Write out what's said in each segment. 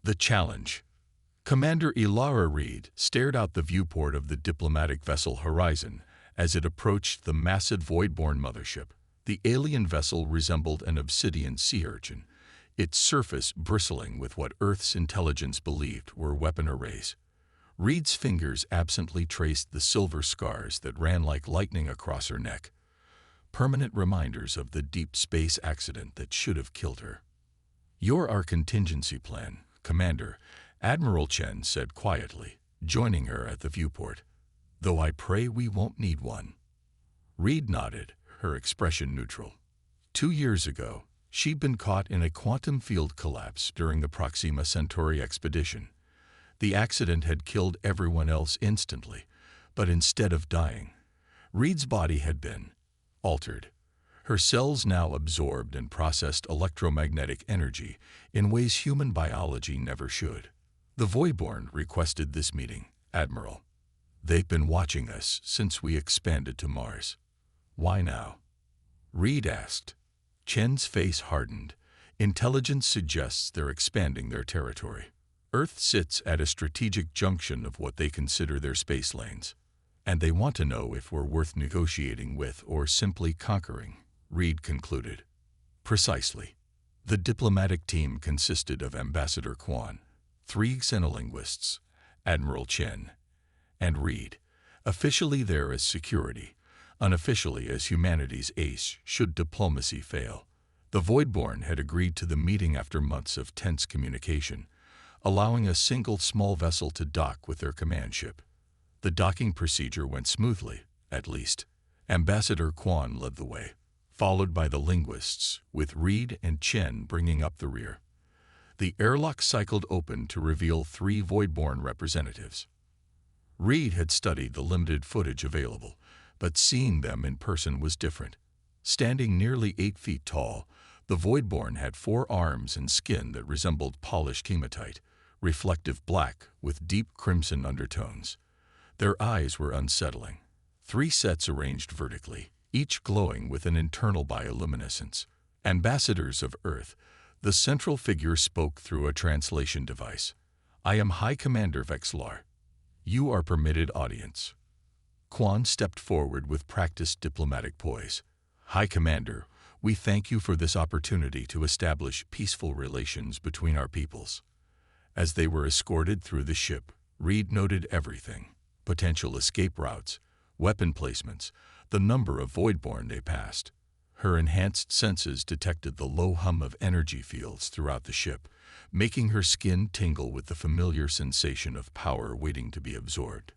The challenge. Commander Elara Reed stared out the viewport of the diplomatic vessel Horizon as it approached the massive void-born mothership. The alien vessel resembled an obsidian sea urchin, its surface bristling with what Earth's intelligence believed were weapon arrays. Reed's fingers absently traced the silver scars that ran like lightning across her neck, permanent reminders of the deep space accident that should have killed her. "You're our contingency plan, Commander," Admiral Chen said quietly, joining her at the viewport. "Though I pray we won't need one." Reed nodded, her expression neutral. 2 years ago, she'd been caught in a quantum field collapse during the Proxima Centauri expedition. The accident had killed everyone else instantly, but instead of dying, Reed's body had been altered. Her cells now absorbed and processed electromagnetic energy in ways human biology never should. "The Voidborn requested this meeting, Admiral. They've been watching us since we expanded to Mars." "Why now?" Reed asked. Chen's face hardened. "Intelligence suggests they're expanding their territory. Earth sits at a strategic junction of what they consider their space lanes, and they want to know if we're worth negotiating with or simply conquering," Reed concluded. "Precisely." The diplomatic team consisted of Ambassador Quan, 3 xenolinguists, Admiral Chen, and Reed, officially there as security, unofficially as humanity's ace should diplomacy fail. The Voidborn had agreed to the meeting after months of tense communication, allowing a single small vessel to dock with their command ship. The docking procedure went smoothly, at least. Ambassador Quan led the way, followed by the linguists, with Reed and Chen bringing up the rear. The airlock cycled open to reveal 3 Voidborn representatives. Reed had studied the limited footage available, but seeing them in person was different. Standing nearly 8 feet tall, the Voidborn had 4 arms and skin that resembled polished hematite, reflective black with deep crimson undertones. Their eyes were unsettling. 3 sets arranged vertically, each glowing with an internal bioluminescence. Ambassadors of Earth, the central figure spoke through a translation device. "I am High Commander Vexlar. You are permitted audience." Quan stepped forward with practiced diplomatic poise. "High Commander, we thank you for this opportunity to establish peaceful relations between our peoples." As they were escorted through the ship, Reed noted everything: potential escape routes, weapon placements, the number of Voidborn they passed. Her enhanced senses detected the low hum of energy fields throughout the ship, making her skin tingle with the familiar sensation of power waiting to be absorbed.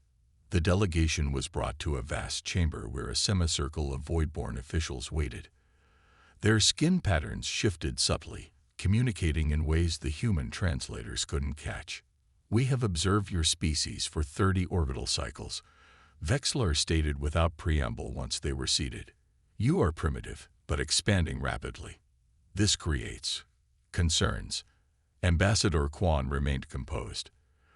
The delegation was brought to a vast chamber where a semicircle of Voidborn officials waited. Their skin patterns shifted subtly, communicating in ways the human translators couldn't catch. "We have observed your species for 30 orbital cycles," Vexlar stated without preamble once they were seated. "You are primitive, but expanding rapidly. This creates concerns." Ambassador Quan remained composed.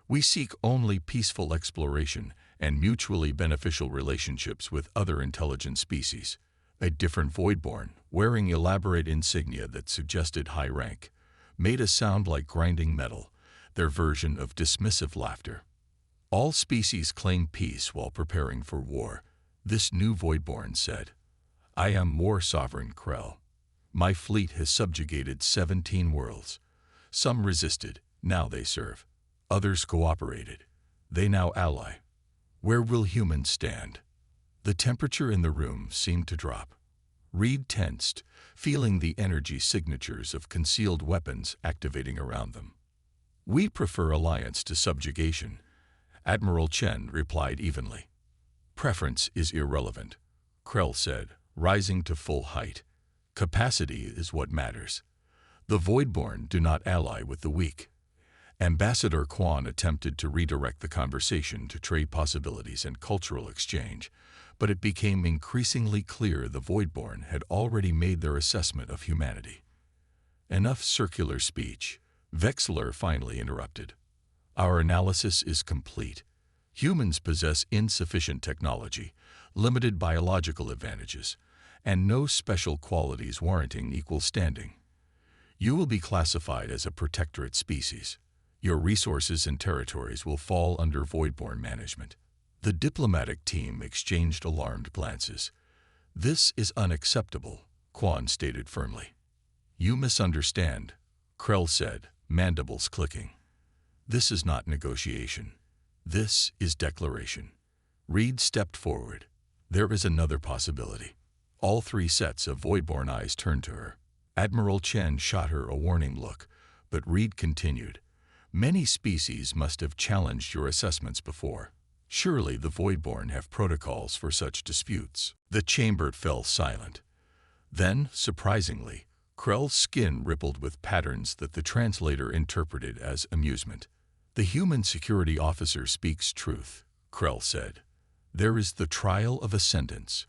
"We seek only peaceful exploration and mutually beneficial relationships with other intelligent species." A different Voidborn, wearing elaborate insignia that suggested high rank, made a sound like grinding metal, their version of dismissive laughter. "All species claim peace while preparing for war," this new Voidborn said. "I am more sovereign, Krell. My fleet has subjugated 17 worlds. Some resisted, now they serve. Others cooperated. They now ally. Where will humans stand?" The temperature in the room seemed to drop. Reed tensed, feeling the energy signatures of concealed weapons activating around them. "We prefer alliance to subjugation," Admiral Chen replied evenly. "Preference is irrelevant," Krell said, rising to full height. "Capacity is what matters. The Voidborn do not ally with the weak." Ambassador Quan attempted to redirect the conversation to trade possibilities and cultural exchange, but it became increasingly clear the Voidborn had already made their assessment of humanity. "Enough circular speech," Vexlar finally interrupted. "Our analysis is complete. Humans possess insufficient technology, limited biological advantages, and no special qualities warranting equal standing. You will be classified as a protectorate species. Your resources and territories will fall under Voidborn management. The diplomatic team exchanged alarmed glances. This is unacceptable, Quan stated firmly. You misunderstand, Krell said, mandibles clicking. This is not negotiation. This is declaration. Reed stepped forward. There is another possibility. All three sets of Voidborn eyes turned to her. Admiral Chen shot her a warning look, but Reed continued. Many species must have challenged your assessments before. Surely the Voidborn have protocols for such disputes. The chamber fell silent. Then, surprisingly, Krell's skin rippled with patterns that the translator interpreted as amusement. The human security officer speaks truth, Krell said. There is the trial of ascendance,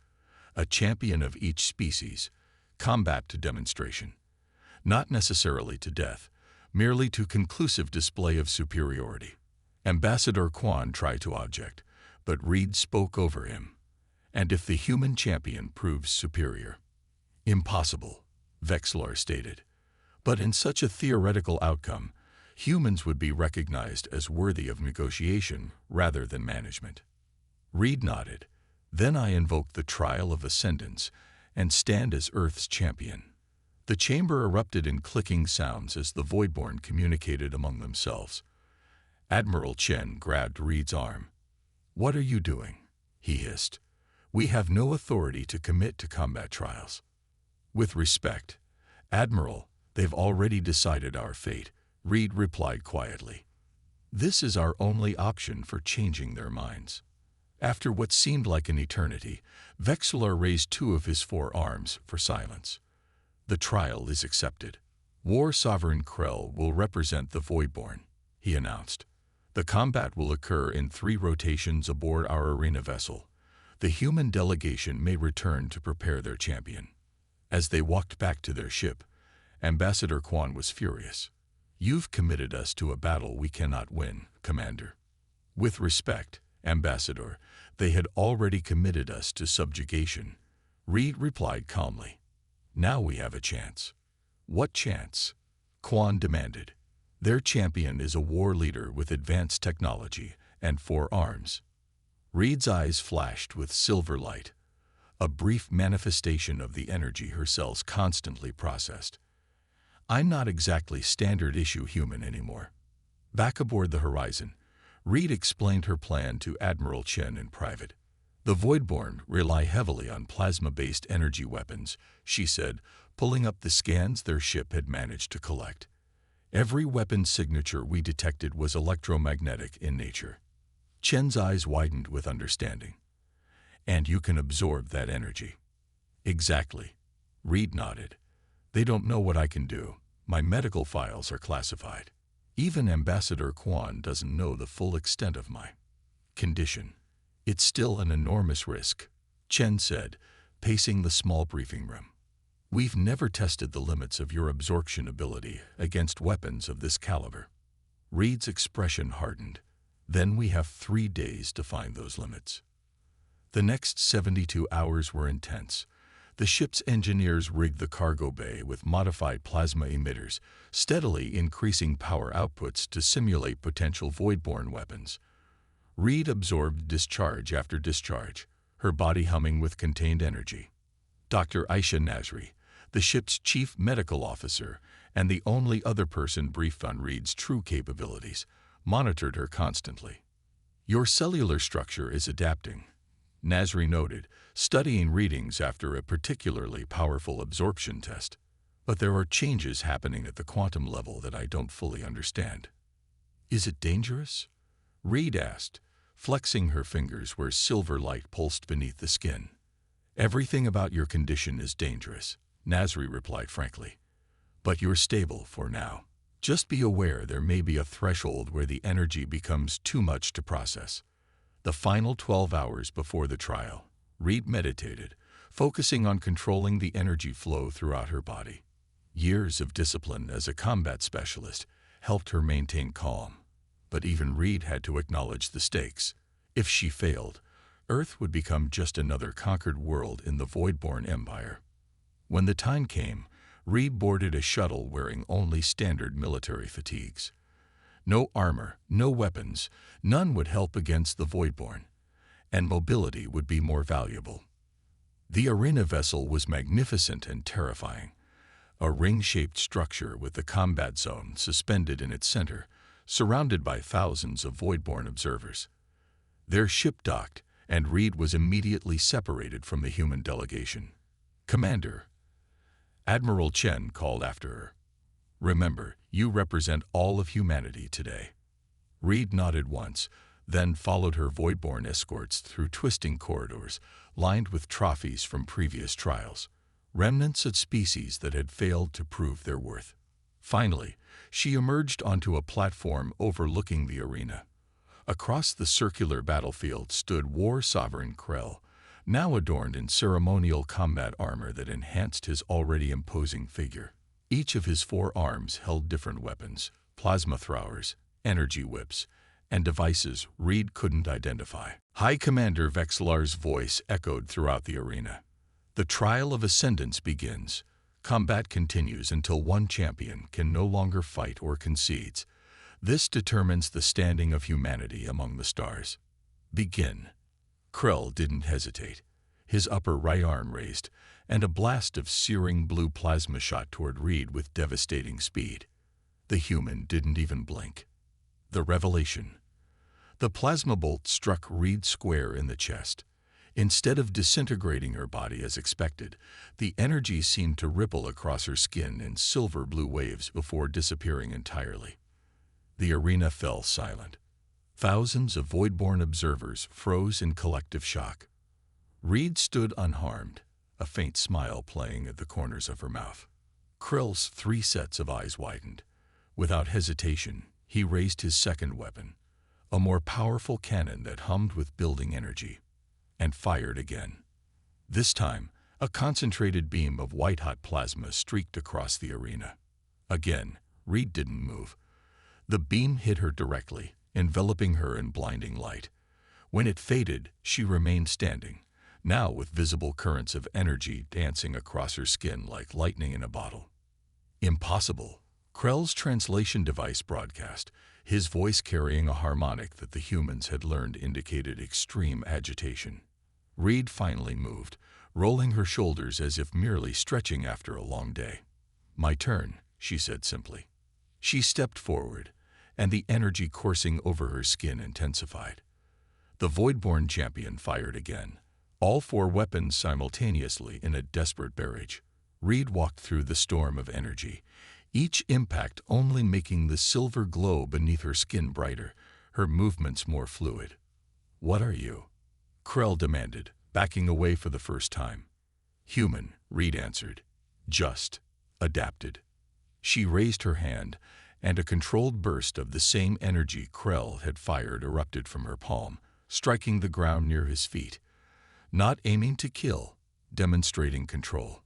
a champion of each species, combat to demonstration. Not necessarily to death, merely to conclusive display of superiority. Ambassador Quan tried to object, but Reed spoke over him. And if the human champion proves superior? Impossible, Vexlar stated. But in such a theoretical outcome, humans would be recognized as worthy of negotiation rather than management. Reed nodded. Then I invoke the trial of ascendance and stand as Earth's champion. The chamber erupted in clicking sounds as the Voidborn communicated among themselves. Admiral Chen grabbed Reed's arm. What are you doing? He hissed. We have no authority to commit to combat trials. With respect, Admiral, they've already decided our fate, Reed replied quietly. This is our only option for changing their minds. After what seemed like an eternity, Vexlar raised two of his four arms for silence. The trial is accepted. War Sovereign Krell will represent the Voidborn, he announced. The combat will occur in 3 rotations aboard our arena vessel. The human delegation may return to prepare their champion. As they walked back to their ship, Ambassador Quan was furious. You've committed us to a battle we cannot win, Commander. With respect, Ambassador, they had already committed us to subjugation. Reed replied calmly. Now we have a chance. What chance? Quan demanded. Their champion is a war leader with advanced technology and 4 arms. Reed's eyes flashed with silver light, a brief manifestation of the energy her cells constantly processed. I'm not exactly standard-issue human anymore. Back aboard the Horizon, Reed explained her plan to Admiral Chen in private. The Voidborn rely heavily on plasma-based energy weapons, she said, pulling up the scans their ship had managed to collect. Every weapon signature we detected was electromagnetic in nature. Chen's eyes widened with understanding. And you can absorb that energy. Exactly. Reed nodded. They don't know what I can do. My medical files are classified. Even Ambassador Quan doesn't know the full extent of my condition. It's still an enormous risk, Chen said, pacing the small briefing room. We've never tested the limits of your absorption ability against weapons of this caliber. Reed's expression hardened. Then we have 3 days to find those limits. The next 72 hours were intense. The ship's engineers rigged the cargo bay with modified plasma emitters, steadily increasing power outputs to simulate potential Voidborn weapons. Reed absorbed discharge after discharge, her body humming with contained energy. Dr. Aisha Nasri, the ship's chief medical officer and the only other person briefed on Reed's true capabilities, monitored her constantly. Your cellular structure is adapting, Nasri noted, studying readings after a particularly powerful absorption test. But there are changes happening at the quantum level that I don't fully understand. Is it dangerous? Reed asked, flexing her fingers where silver light pulsed beneath the skin. Everything about your condition is dangerous, Nasri replied frankly. But you're stable for now. Just be aware there may be a threshold where the energy becomes too much to process. The final 12 hours before the trial, Reed meditated, focusing on controlling the energy flow throughout her body. Years of discipline as a combat specialist helped her maintain calm. But even Reed had to acknowledge the stakes. If she failed, Earth would become just another conquered world in the Voidborn Empire. When the time came, Reed boarded a shuttle wearing only standard military fatigues. No armor, no weapons, none would help against the Voidborn, and mobility would be more valuable. The arena vessel was magnificent and terrifying, a ring-shaped structure with the combat zone suspended in its center, surrounded by thousands of Voidborn observers. Their ship docked, and Reed was immediately separated from the human delegation. "Commander," Admiral Chen called after her. "Remember, you represent all of humanity today." Reed nodded once, then followed her Voidborn escorts through twisting corridors lined with trophies from previous trials, remnants of species that had failed to prove their worth. Finally, she emerged onto a platform overlooking the arena. Across the circular battlefield stood War Sovereign Krell, now adorned in ceremonial combat armor that enhanced his already imposing figure. Each of his 4 arms held different weapons, plasma throwers, energy whips, and devices Reed couldn't identify. High Commander Vexlar's voice echoed throughout the arena. "The trial of ascendance begins. Combat continues until one champion can no longer fight or concedes. This determines the standing of humanity among the stars. Begin." Krell didn't hesitate. His upper right arm raised, and a blast of searing blue plasma shot toward Reed with devastating speed. The human didn't even blink. The revelation. The plasma bolt struck Reed square in the chest. Instead of disintegrating her body as expected, the energy seemed to ripple across her skin in silver-blue waves before disappearing entirely. The arena fell silent. Thousands of Voidborn observers froze in collective shock. Reed stood unharmed, a faint smile playing at the corners of her mouth. Krell's 3 sets of eyes widened. Without hesitation, he raised his second weapon, a more powerful cannon that hummed with building energy, and fired again. This time, a concentrated beam of white-hot plasma streaked across the arena. Again, Reed didn't move. The beam hit her directly, enveloping her in blinding light. When it faded, she remained standing, now with visible currents of energy dancing across her skin like lightning in a bottle. "Impossible," Krell's translation device broadcast, his voice carrying a harmonic that the humans had learned indicated extreme agitation. Reed finally moved, rolling her shoulders as if merely stretching after a long day. "My turn," she said simply. She stepped forward, and the energy coursing over her skin intensified. The Voidborn champion fired again, all 4 weapons simultaneously in a desperate barrage. Reed walked through the storm of energy, each impact only making the silver glow beneath her skin brighter, her movements more fluid. "What are you?" Krell demanded, backing away for the first time. "Human," Reed answered. "Just adapted." She raised her hand, and a controlled burst of the same energy Krell had fired erupted from her palm, striking the ground near his feet. Not aiming to kill, demonstrating control.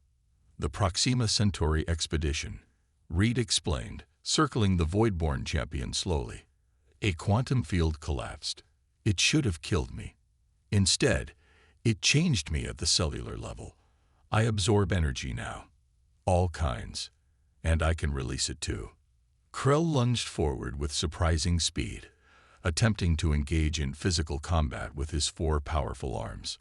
"The Proxima Centauri expedition," Reed explained, circling the Voidborn champion slowly. "A quantum field collapsed. It should have killed me. Instead, it changed me at the cellular level. I absorb energy now. All kinds. And I can release it too." Krell lunged forward with surprising speed, attempting to engage in physical combat with his 4 powerful arms.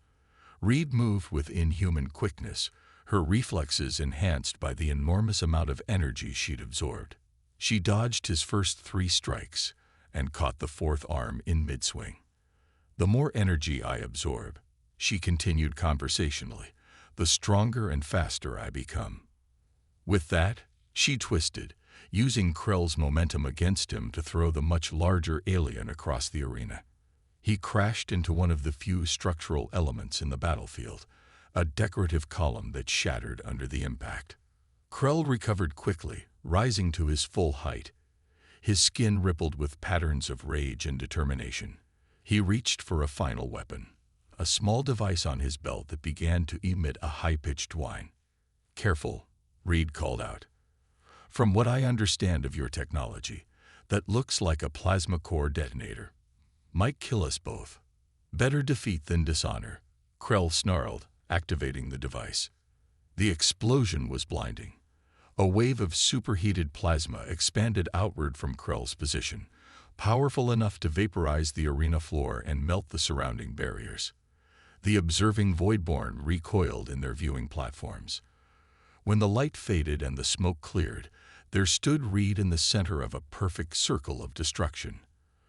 Reed moved with inhuman quickness, her reflexes enhanced by the enormous amount of energy she'd absorbed. She dodged his first 3 strikes and caught the 4th arm in mid-swing. "The more energy I absorb," she continued conversationally, "the stronger and faster I become." With that, she twisted, using Krell's momentum against him to throw the much larger alien across the arena. He crashed into one of the few structural elements in the battlefield, a decorative column that shattered under the impact. Krell recovered quickly, rising to his full height. His skin rippled with patterns of rage and determination. He reached for a final weapon, a small device on his belt that began to emit a high-pitched whine. "Careful," Reed called out. "From what I understand of your technology, that looks like a plasma core detonator. Might kill us both. Better defeat than dishonor," Krell snarled, activating the device. The explosion was blinding. A wave of superheated plasma expanded outward from Krell's position, powerful enough to vaporize the arena floor and melt the surrounding barriers. The observing Voidborn recoiled in their viewing platforms. When the light faded and the smoke cleared, there stood Reed in the center of a perfect circle of destruction.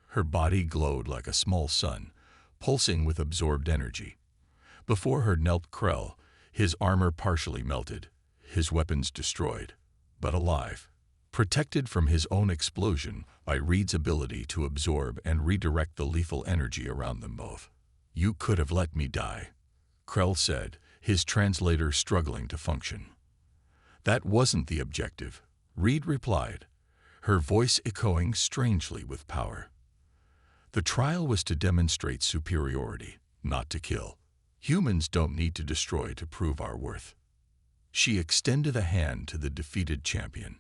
Her body glowed like a small sun, pulsing with absorbed energy. Before her knelt Krell, his armor partially melted, his weapons destroyed, but alive, protected from his own explosion by Reed's ability to absorb and redirect the lethal energy around them both. "You could have let me die," Krell said, his translator struggling to function. "That wasn't the objective," Reed replied, her voice echoing strangely with power. "The trial was to demonstrate superiority, not to kill. Humans don't need to destroy to prove our worth." She extended a hand to the defeated champion.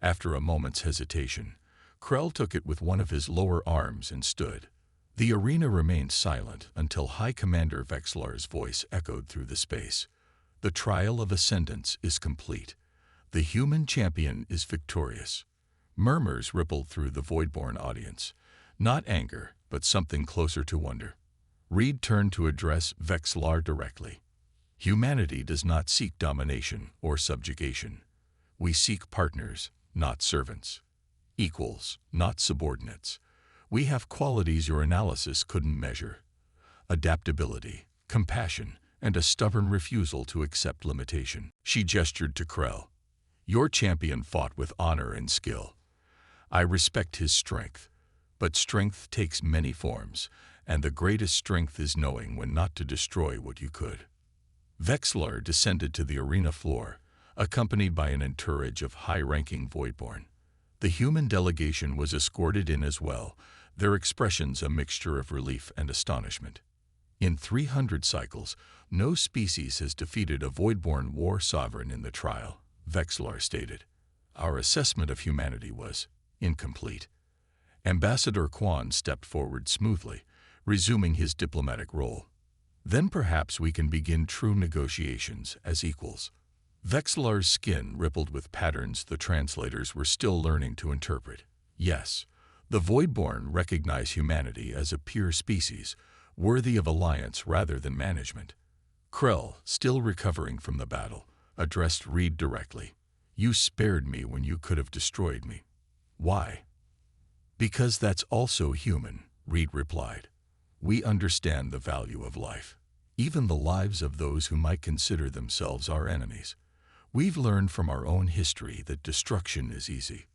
After a moment's hesitation, Krell took it with one of his lower arms and stood. The arena remained silent until High Commander Vexlar's voice echoed through the space. "The trial of ascendance is complete. The human champion is victorious." Murmurs rippled through the Voidborn audience. Not anger, but something closer to wonder. Reed turned to address Vexlar directly. "Humanity does not seek domination or subjugation. We seek partners, not servants. Equals, not subordinates. We have qualities your analysis couldn't measure. Adaptability, compassion, and a stubborn refusal to accept limitation." She gestured to Krell. "Your champion fought with honor and skill. I respect his strength, but strength takes many forms, and the greatest strength is knowing when not to destroy what you could." Vexlar descended to the arena floor, accompanied by an entourage of high-ranking Voidborn. The human delegation was escorted in as well, their expressions a mixture of relief and astonishment. "In 300 cycles, no species has defeated a Voidborn war sovereign in the trial," Vexlar stated. "Our assessment of humanity was incomplete." Ambassador Quan stepped forward smoothly, resuming his diplomatic role. "Then perhaps we can begin true negotiations as equals." Vexlar's skin rippled with patterns the translators were still learning to interpret. Yes, the Voidborn recognize humanity as a pure species, worthy of alliance rather than management. Krell, still recovering from the battle, addressed Reed directly. "You spared me when you could have destroyed me. Why?" "Because that's also human," Reed replied. "We understand the value of life, even the lives of those who might consider themselves our enemies. We've learned from our own history that destruction is easy.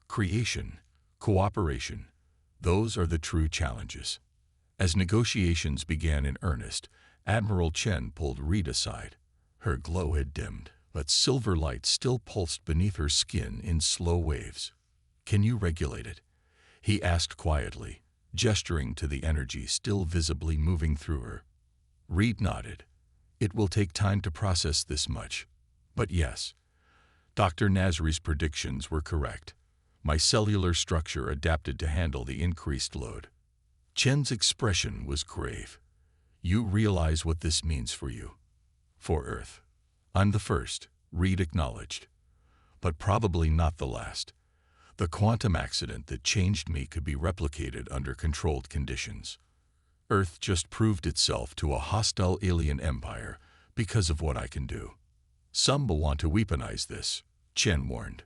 Creation, cooperation, those are the true challenges." As negotiations began in earnest, Admiral Chen pulled Reed aside. Her glow had dimmed, but silver light still pulsed beneath her skin in slow waves. "Can you regulate it?" he asked quietly, gesturing to the energy still visibly moving through her. Reed nodded. "It will take time to process this much. But yes, Dr. Nasri's predictions were correct. My cellular structure adapted to handle the increased load." Chen's expression was grave. "You realize what this means for you. For Earth." "I'm the first," Reed acknowledged. "But probably not the last. The quantum accident that changed me could be replicated under controlled conditions. Earth just proved itself to a hostile alien empire because of what I can do. Some will want to weaponize this," Chen warned.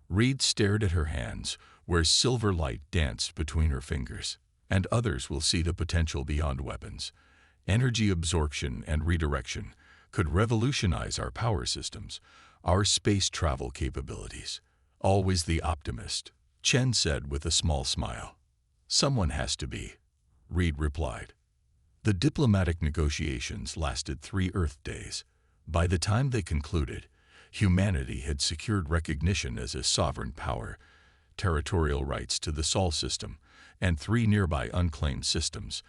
Reed stared at her hands, where silver light danced between her fingers. "And others will see the potential beyond weapons. Energy absorption and redirection could revolutionize our power systems, our space travel capabilities." "Always the optimist," Chen said with a small smile. "Someone has to be," Reed replied. The diplomatic negotiations lasted 3 Earth days. By the time they concluded, humanity had secured recognition as a sovereign power, territorial rights to the Sol system, and 3 nearby unclaimed systems,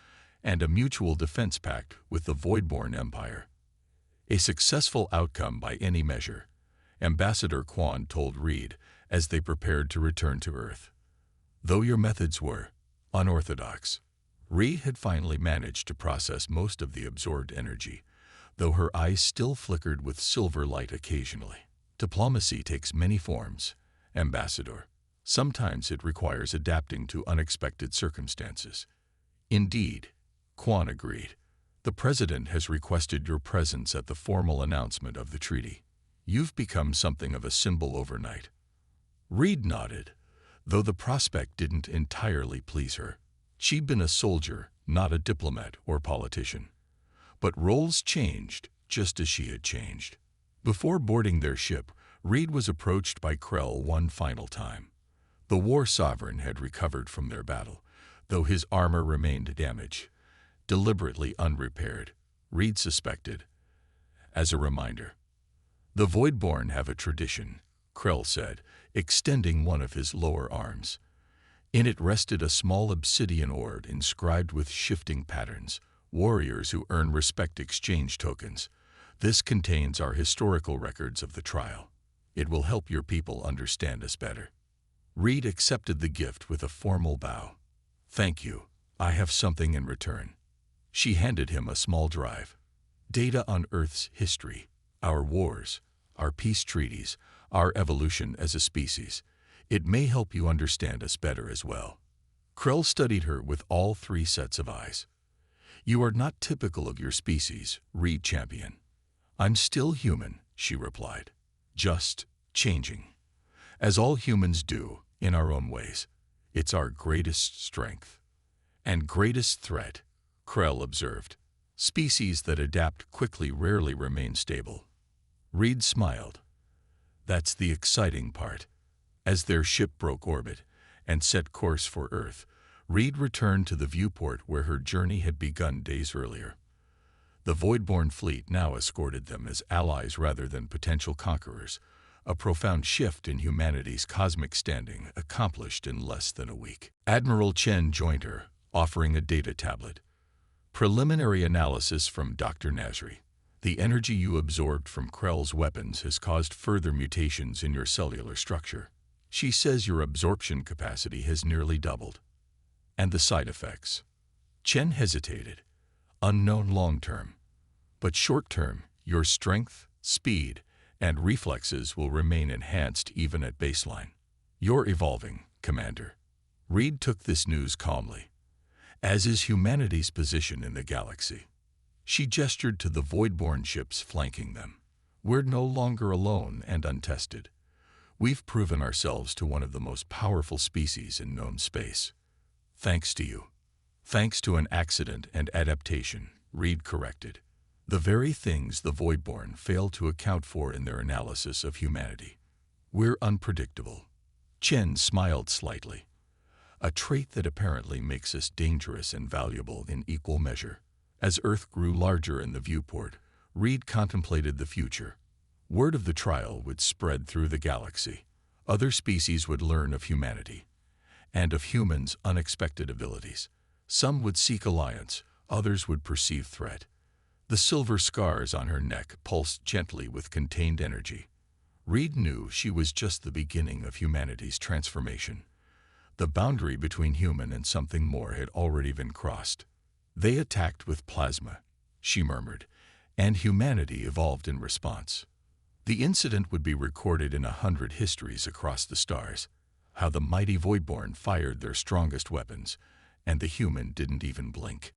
and a mutual defense pact with the Voidborn Empire. A successful outcome by any measure, Ambassador Quan told Reed as they prepared to return to Earth. "Though your methods were unorthodox." Reed had finally managed to process most of the absorbed energy, though her eyes still flickered with silver light occasionally. "Diplomacy takes many forms, Ambassador. Sometimes it requires adapting to unexpected circumstances. Indeed, Quan agreed. The President has requested your presence at the formal announcement of the treaty. You've become something of a symbol overnight. Reed nodded, though the prospect didn't entirely please her. She'd been a soldier, not a diplomat or politician. But roles changed, just as she had changed. Before boarding their ship, Reed was approached by Krell one final time. The war sovereign had recovered from their battle, though his armor remained damaged, deliberately unrepaired, Reed suspected. As a reminder, the Voidborn have a tradition, Krell said, extending one of his lower arms. In it rested a small obsidian orb inscribed with shifting patterns, warriors who earn respect exchange tokens. This contains our historical records of the trial. It will help your people understand us better. Reed accepted the gift with a formal bow. Thank you. I have something in return. She handed him a small drive. Data on Earth's history, our wars, our peace treaties, our evolution as a species. It may help you understand us better as well. Krell studied her with all three sets of eyes. You are not typical of your species, Reed champion. I'm still human, she replied. Just changing. As all humans do, in our own ways. It's our greatest strength. And greatest threat, Krell observed. Species that adapt quickly rarely remain stable. Reed smiled. That's the exciting part. As their ship broke orbit and set course for Earth, Reed returned to the viewport where her journey had begun days earlier. The Voidborn fleet now escorted them as allies rather than potential conquerors, a profound shift in humanity's cosmic standing accomplished in less than a week. Admiral Chen joined her, offering a data tablet. Preliminary analysis from Dr. Nasri. The energy you absorbed from Krell's weapons has caused further mutations in your cellular structure. She says your absorption capacity has nearly doubled. And the side effects? Chen hesitated. Unknown long-term. But short-term, your strength, speed, and reflexes will remain enhanced even at baseline. You're evolving, Commander. Reed took this news calmly, as is humanity's position in the galaxy. She gestured to the Voidborn ships flanking them. We're no longer alone and untested. We've proven ourselves to one of the most powerful species in known space. Thanks to you. Thanks to an accident and adaptation, Reed corrected. The very things the Voidborn failed to account for in their analysis of humanity. We're unpredictable. Chen smiled slightly. A trait that apparently makes us dangerous and valuable in equal measure. As Earth grew larger in the viewport, Reed contemplated the future. Word of the trial would spread through the galaxy. Other species would learn of humanity, and of humans' unexpected abilities. Some would seek alliance, others would perceive threat. The silver scars on her neck pulsed gently with contained energy. Reed knew she was just the beginning of humanity's transformation. The boundary between human and something more had already been crossed. They attacked with plasma, she murmured, and humanity evolved in response. The incident would be recorded in 100 histories across the stars. How the mighty Voidborn fired their strongest weapons, and the human didn't even blink.